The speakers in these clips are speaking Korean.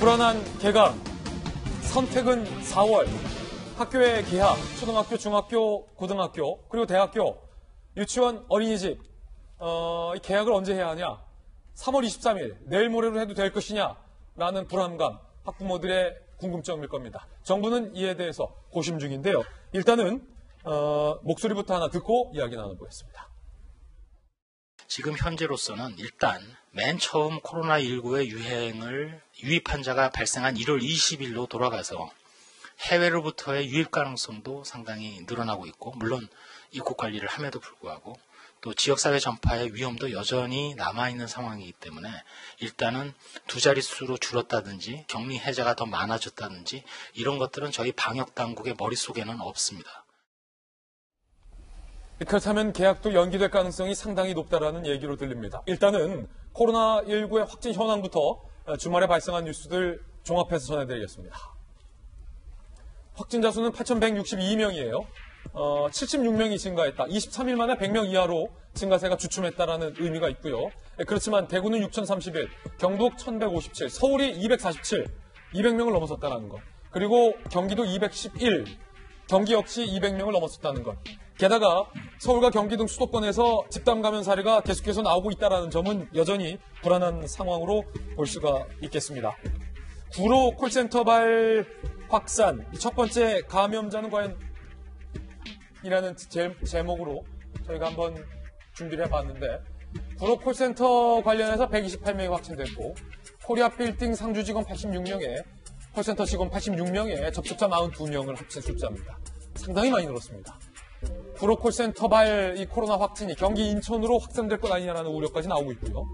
불안한 개강, 선택은 4월, 학교의 개학, 초등학교, 중학교, 고등학교, 그리고 대학교, 유치원, 어린이집, 이 개학을 언제 해야 하냐? 3월 23일, 내일 모레로 해도 될 것이냐? 라는 불안감, 학부모들의 궁금점일 겁니다. 정부는 이에 대해서 고심 중인데요. 일단은 목소리부터 하나 듣고 이야기 나눠보겠습니다. 지금 현재로서는 일단 맨 처음 코로나19의 유입 환자가 발생한 1월 20일로 돌아가서 해외로부터의 유입 가능성도 상당히 늘어나고 있고, 물론 입국 관리를 함에도 불구하고 또 지역사회 전파의 위험도 여전히 남아있는 상황이기 때문에 일단은 두 자릿수로 줄었다든지 격리 해제가 더 많아졌다든지 이런 것들은 저희 방역당국의 머릿속에는 없습니다. 그렇다면 개학도 연기될 가능성이 상당히 높다라는 얘기로 들립니다. 일단은 코로나19의 확진 현황부터 주말에 발생한 뉴스들 종합해서 전해드리겠습니다. 확진자 수는 8,162명이에요. 76명이 증가했다. 23일 만에 100명 이하로 증가세가 주춤했다라는 의미가 있고요. 그렇지만 대구는 6,031, 경북 1,157, 서울이 247, 200명을 넘어섰다는 것. 그리고 경기도 211, 경기 역시 200명을 넘었었다는 것. 게다가 서울과 경기 등 수도권에서 집단 감염 사례가 계속해서 나오고 있다는 점은 여전히 불안한 상황으로 볼 수가 있겠습니다. 구로 콜센터발 확산, 첫 번째 감염자는 과연 이라는 제목으로 저희가 한번 준비를 해봤는데, 구로 콜센터 관련해서 128명이 확진됐고, 코리아 빌딩 상주 직원 86명에 콜센터 직원 86명에 접촉자 42명을 합친 숫자입니다. 상당히 많이 늘었습니다. 구로 콜센터발 이 코로나 확진이 경기 인천으로 확산될 것 아니냐라는 우려까지 나오고 있고요.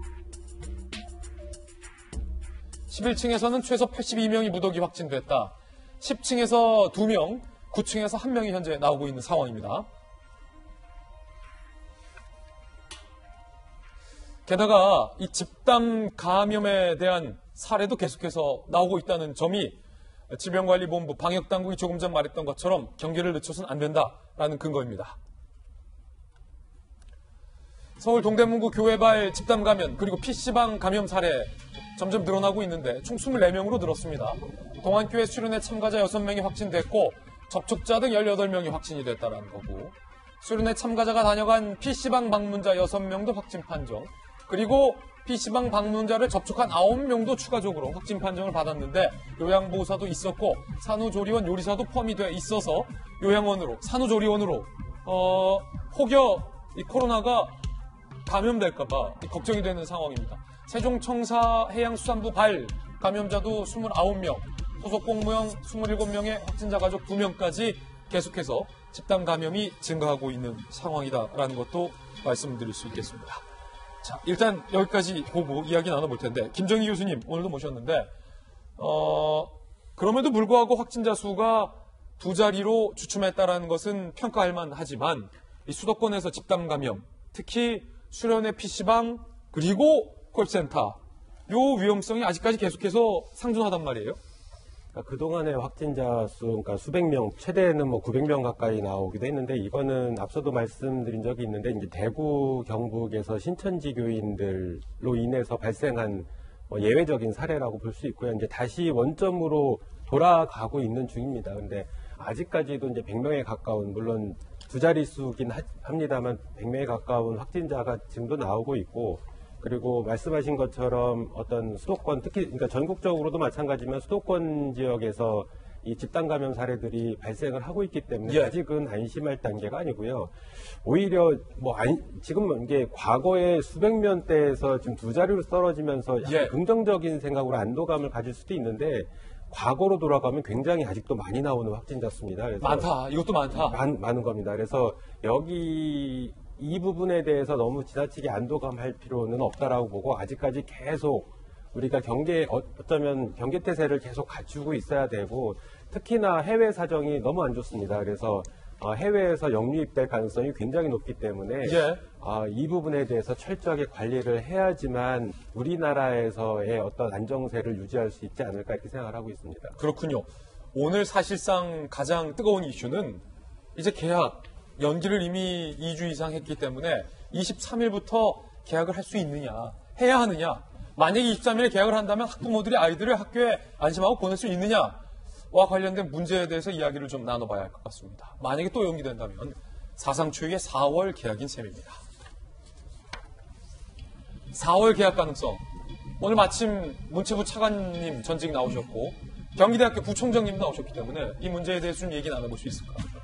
11층에서는 최소 82명이 무더기 확진됐다. 10층에서 2명, 9층에서 1명이 현재 나오고 있는 상황입니다. 게다가 이 집단 감염에 대한 사례도 계속해서 나오고 있다는 점이 질병관리본부 방역당국이 조금 전 말했던 것처럼 경계를 늦춰서는 안 된다라는 근거입니다. 서울 동대문구 교회발 집단 감염 그리고 PC방 감염 사례 점점 늘어나고 있는데 총 24명으로 늘었습니다. 동안교회 수련회 참가자 6명이 확진됐고 접촉자 등 18명이 확진이 됐다는 거고, 수련회 참가자가 다녀간 PC방 방문자 6명도 확진 판정, 그리고 PC방 방문자를 접촉한 9명도 추가적으로 확진 판정을 받았는데 요양보호사도 있었고 산후조리원 요리사도 포함이 돼 있어서 요양원으로, 산후조리원으로 혹여 이 코로나가 감염될까봐 걱정이 되는 상황입니다. 세종청사해양수산부 발 감염자도 29명, 소속 공무원 27명의 확진자 가족 2명까지 계속해서 집단 감염이 증가하고 있는 상황이다라는 것도 말씀드릴 수 있겠습니다. 자, 일단 여기까지 보고 이야기 나눠볼 텐데, 김정희 교수님 오늘도 모셨는데 그럼에도 불구하고 확진자 수가 두 자리로 주춤했다라는 것은 평가할 만하지만 이 수도권에서 집단 감염, 특히 수련회 PC방 그리고 콜센터, 요 위험성이 아직까지 계속해서 상존하단 말이에요. 그동안의 확진자 수, 그러니까 수백 명, 최대는 900명 가까이 나오기도 했는데, 이거는 앞서도 말씀드린 적이 있는데, 이제 대구, 경북에서 신천지 교인들로 인해서 발생한 예외적인 사례라고 볼 수 있고요. 이제 다시 원점으로 돌아가고 있는 중입니다. 근데 아직까지도 이제 100명에 가까운, 물론 두 자릿수긴 합니다만 100명에 가까운 확진자가 지금도 나오고 있고, 그리고 말씀하신 것처럼 어떤 수도권, 특히 그러니까 전국적으로도 마찬가지지만 수도권 지역에서 이 집단 감염 사례들이 발생을 하고 있기 때문에 아직은 안심할 단계가 아니고요. 오히려 지금 이게 과거에 수백 명대에서 지금 두 자리로 떨어지면서 약간 긍정적인 생각으로 안도감을 가질 수도 있는데, 과거로 돌아가면 굉장히 아직도 많이 나오는 확진자 수입니다. 그래서 많다. 이것도 많다. 많은 겁니다. 그래서 이 부분에 대해서 너무 지나치게 안도감할 필요는 없다라고 보고, 아직까지 계속 우리가 어쩌면 경계태세를 계속 갖추고 있어야 되고, 특히나 해외 사정이 너무 안 좋습니다. 그래서 해외에서 역류입될 가능성이 굉장히 높기 때문에 이 부분에 대해서 철저하게 관리를 해야지만 우리나라에서의 어떤 안정세를 유지할 수 있지 않을까 이렇게 생각을 하고 있습니다. 그렇군요. 오늘 사실상 가장 뜨거운 이슈는 이제 개학, 연기를 이미 2주 이상 했기 때문에 23일부터 개학을 할 수 있느냐, 해야 하느냐, 만약에 23일에 개학을 한다면 학부모들이 아이들을 학교에 안심하고 보낼 수 있느냐와 관련된 문제에 대해서 이야기를 좀 나눠봐야 할 것 같습니다. 만약에 또 연기된다면 사상 초유의 4월 개학인 셈입니다. 4월 개학 가능성. 오늘 마침 문체부 차관님 전직 나오셨고 경기대학교 부총장님 나오셨기 때문에 이 문제에 대해서 좀 얘기 나눠볼 수 있을 것 같아요.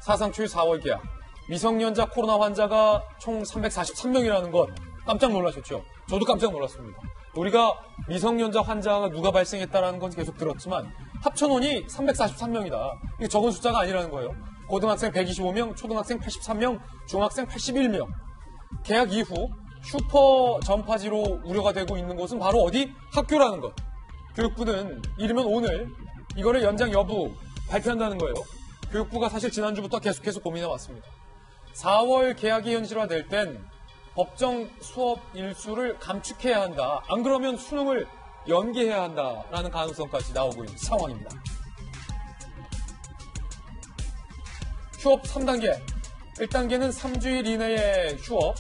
사상 초유 4월 개학. 미성년자 코로나 환자가 총 343명이라는 것 깜짝 놀라셨죠? 저도 깜짝 놀랐습니다. 우리가 미성년자 환자가 누가 발생했다는 건 계속 들었지만 합쳐놓으니 343명이다. 이게 적은 숫자가 아니라는 거예요. 고등학생 125명, 초등학생 83명, 중학생 81명. 개학 이후 슈퍼 전파지로 우려가 되고 있는 곳은 바로 어디? 학교라는 것. 교육부는 이르면 오늘 이거를 연장 여부 발표한다는 거예요. 교육부가 사실 지난주부터 계속해서 고민해 왔습니다. 4월 개학이 현실화될 땐 법정 수업 일수를 감축해야 한다. 안 그러면 수능을 연기해야 한다라는 가능성까지 나오고 있는 상황입니다. 휴업 3단계. 1단계는 3주일 이내의 휴업,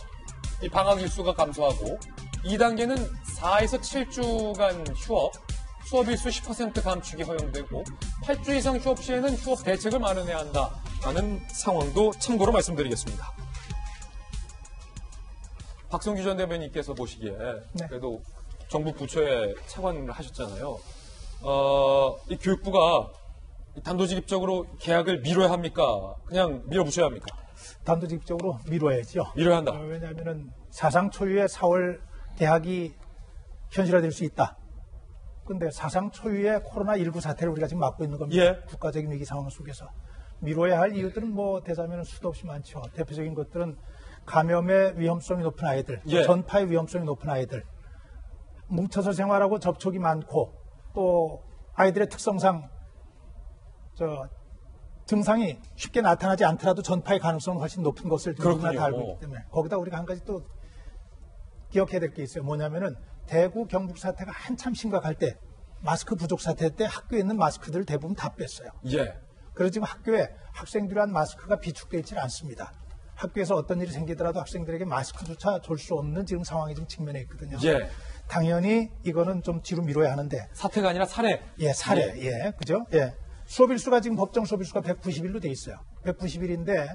이 방학 일수가 감소하고 2단계는 4에서 7주간 휴업, 수업 일수 10% 감축이 허용되고 8주 이상 휴업 시에는 휴업 대책을 마련해야 한다라는 상황도 참고로 말씀드리겠습니다. 박성규 전 대변인께서 보시기에 네. 그래도 정부 부처에 차관을 하셨잖아요. 이 교육부가 단도직입적으로 개학을 미뤄야 합니까? 그냥 밀어붙여야 합니까? 단도직입적으로 미뤄야죠. 미뤄야 한다. 왜냐하면 사상 초유의 4월 개학이 현실화될 수 있다. 그런데 사상 초유의 코로나19 사태를 우리가 지금 맞고 있는 겁니다. 예. 국가적인 위기 상황 속에서. 미뤄야 할 이유들은 뭐 대자면 수도 없이 많죠. 대표적인 것들은 감염의 위험성이 높은 아이들, 예. 전파의 위험성이 높은 아이들, 뭉쳐서 생활하고 접촉이 많고 또 아이들의 특성상 증상이 쉽게 나타나지 않더라도 전파의 가능성은 훨씬 높은 것을 누구나 다 알고 있기 때문에 거기다 우리가 한 가지 또 기억해야 될 게 있어요. 뭐냐면은 대구 경북 사태가 한참 심각할 때 마스크 부족 사태 때 학교에 있는 마스크들을 대부분 다 뺐어요. 예. 그래서 지금 학교에 학생들이 한 마스크가 비축되어 있지 않습니다. 학교에서 어떤 일이 생기더라도 학생들에게 마스크조차 줄 수 없는 지금 상황이 지금 직면해 있거든요. 예. 당연히 이거는 좀 뒤로 미뤄야 하는데. 사태가 아니라 사례. 예, 사례. 예, 그죠? 예. 수업일수가 지금 법정 수업일수가 190일로 돼 있어요. 190일인데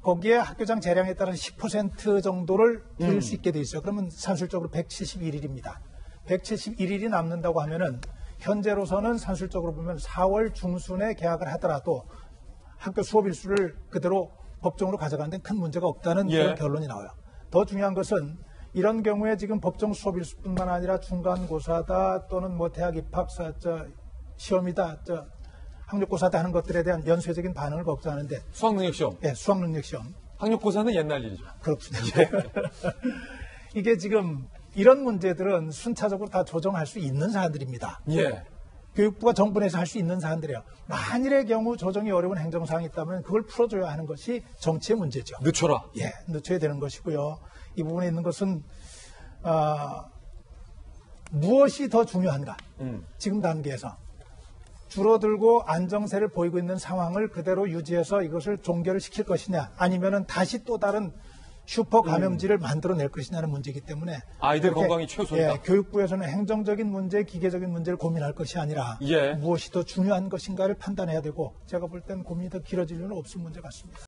거기에 학교장 재량에 따라서 10% 정도를 줄일 수 있게 돼 있어요. 그러면 산술적으로 171일입니다. 171일이 남는다고 하면은 현재로서는 산술적으로 보면 4월 중순에 개학을 하더라도 학교 수업일수를 그대로 법정으로 가져가는 데는 큰 문제가 없다는 예. 그런 결론이 나와요. 더 중요한 것은 이런 경우에 지금 법정 수업일수뿐만 아니라 중간고사다 또는 뭐 대학 입학사 시험이다 학력고사다 하는 것들에 대한 연쇄적인 반응을 걱정하는데 수학능력시험. 예, 수학능력시험 학력고사는 옛날 일이죠. 그렇군요. 이게 지금 이런 문제들은 순차적으로 다 조정할 수 있는 사안들입니다. 예. 교육부가 정부 내에서 할 수 있는 사안들이에요. 만일의 경우 조정이 어려운 행정사항이 있다면 그걸 풀어줘야 하는 것이 정치의 문제죠. 늦춰라. 예, 늦춰야 되는 것이고요. 이 부분에 있는 것은 무엇이 더 중요한가? 지금 단계에서 줄어들고 안정세를 보이고 있는 상황을 그대로 유지해서 이것을 종결을 시킬 것이냐, 아니면은 다시 또 다른 슈퍼 감염지를 만들어낼 것이냐는 문제이기 때문에 아이들 그렇게, 건강이 최우선이다. 예, 교육부에서는 행정적인 문제, 기계적인 문제를 고민할 것이 아니라 예. 무엇이 더 중요한 것인가를 판단해야 되고 제가 볼 땐 고민이 더 길어질 일은 없을 문제 같습니다.